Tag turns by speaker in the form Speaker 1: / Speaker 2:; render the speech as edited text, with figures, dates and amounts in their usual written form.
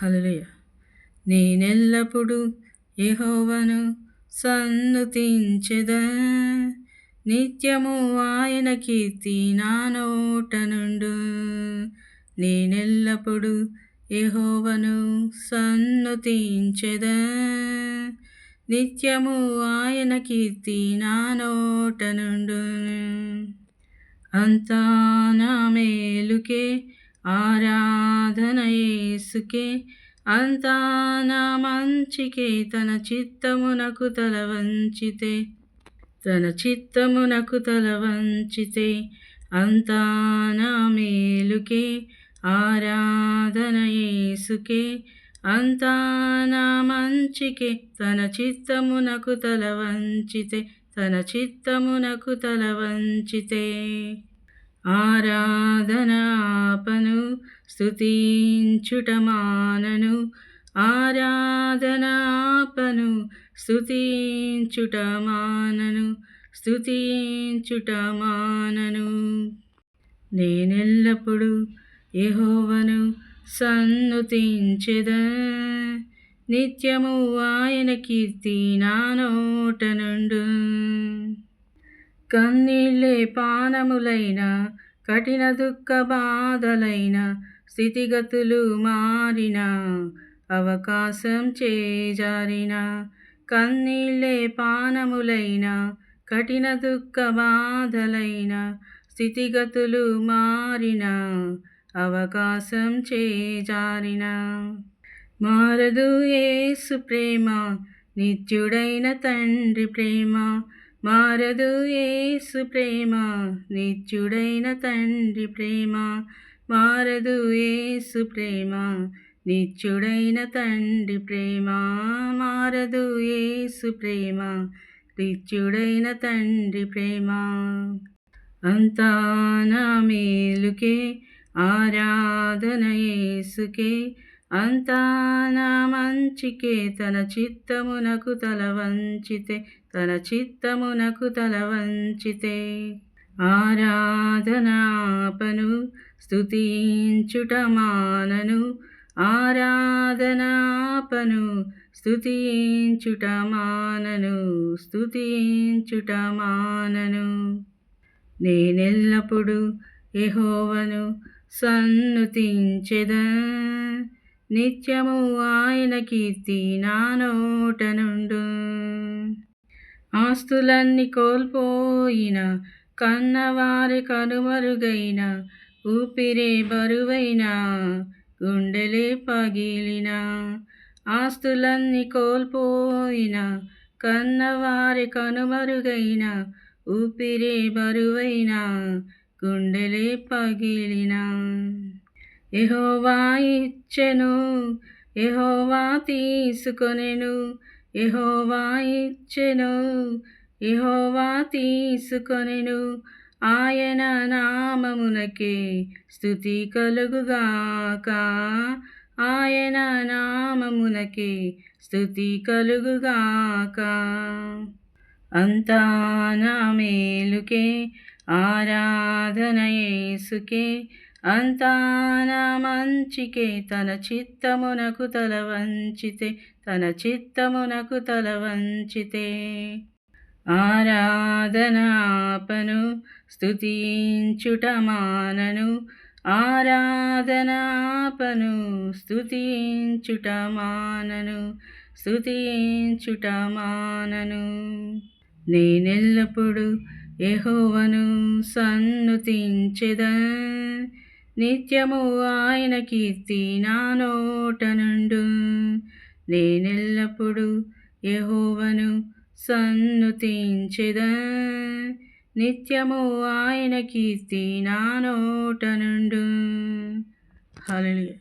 Speaker 1: హల్లెలూయా. నేనెల్లప్పుడు యెహోవాను సన్నుతించెదా, నిత్యము ఆయన కీర్తి నా నోట నుండు. నేనెల్లప్పుడు యెహోవాను సన్నుతించెదా, నిత్యము ఆయన కీర్తి నా నోట నుండు. అంతా నా మేలుకే ఆరాధన యేసుకే, అంతా నా మంచికే తన చిత్తమునకు తల వంచితే, తన చిత్తమునకు తల వంచితే. అంతా నా మేలుకే ఆరాధన యేసుకే, అంతా నా మంచికే తన చిత్తమునకు తల వంచితే, తన చిత్తమునకు తల వంచితే. ఆరాధన ఆపను, స్తుతించుట మానను, ఆరాధన ఆపను, స్తుతించుట మానను, స్తుతించుట మానను. నేనెల్లప్పుడు యెహోవాను సన్నుతించెదా, నిత్యము ఆయన కీర్తి నా నోట నుండు. కన్నీళ్ళే పానములైన, కఠిన దుఃఖ బాధలైన, స్థితిగతులు మారిన, అవకాశం చేజారిన. కన్నీళ్ళే పానములైన, కఠిన దుఃఖ బాధలైన, స్థితిగతులు మారిన, అవకాశం చేజారిన. మారదు యేసు ప్రేమ, నిత్యుడైన తండ్రి ప్రేమ. మారదు యేసు ప్రేమ, నిత్యుడైన తండ్రి ప్రేమ. మారదు యేసు ప్రేమ, నిత్యుడైన తండ్రి ప్రేమ. మారదు యేసు ప్రేమ, నిత్యుడైన తండ్రి ప్రేమ. అంతా నా మేలుకే ఆరాధన యేసుకే, అంతా నా మంచికే తన చిత్తమునకు తల వంచితే, తన చిత్తమునకు తల వంచితే. ఆరాధన ఆపను, స్తుతించుట మానను, ఆరాధన ఆపను, స్తుతించుట మానను, స్తుతించుట మానను. నేనెల్లప్పుడు యెహోవాను సన్నుతించెదా, నిత్యము ఆయన కీర్తి నా నోట నుండు. ఆస్తులన్నీ కోల్పోయిన, కన్నవారి కనుమరుగైన, ఊపిరే బరువైన, గుండెలే పగిలిన. ఆస్తులన్నీ కోల్పోయిన, కన్నవారి కనుమరుగైన, ఊపిరే బరువైన, గుండెలే పగిలిన. యెహోవా ఇచ్చెను, యెహోవా తీసుకొనెను, యెహోవా ఇచ్చెను, యెహోవా తీసుకొనెను. ఆయన నామమునకే స్తుతి కలుగుగాక, ఆయన నామమునకే స్తుతి కలుగుగాక. అంతా నా మేలుకే ఆరాధన యేసుకే, అంతా నా మంచికే తన చిత్తమునకు తల వంచితే, తన చిత్తమునకు తల వంచితే. ఆరాధన ఆపను, స్తుతించుట మానను, ఆరాధన ఆపను, స్తుతించుట మానను, స్తుతించుట మానను. నేనెల్లప్పుడు యెహోవాను సన్నుతించెదా, నిత్యము ఆయన కీర్తి నా నోట నుండు. నేనెల్లప్పుడు యెహోవాను సన్నుతించెదా, నిత్యము ఆయన కీర్తి నా నోట నుండు. హల్లెలూయా.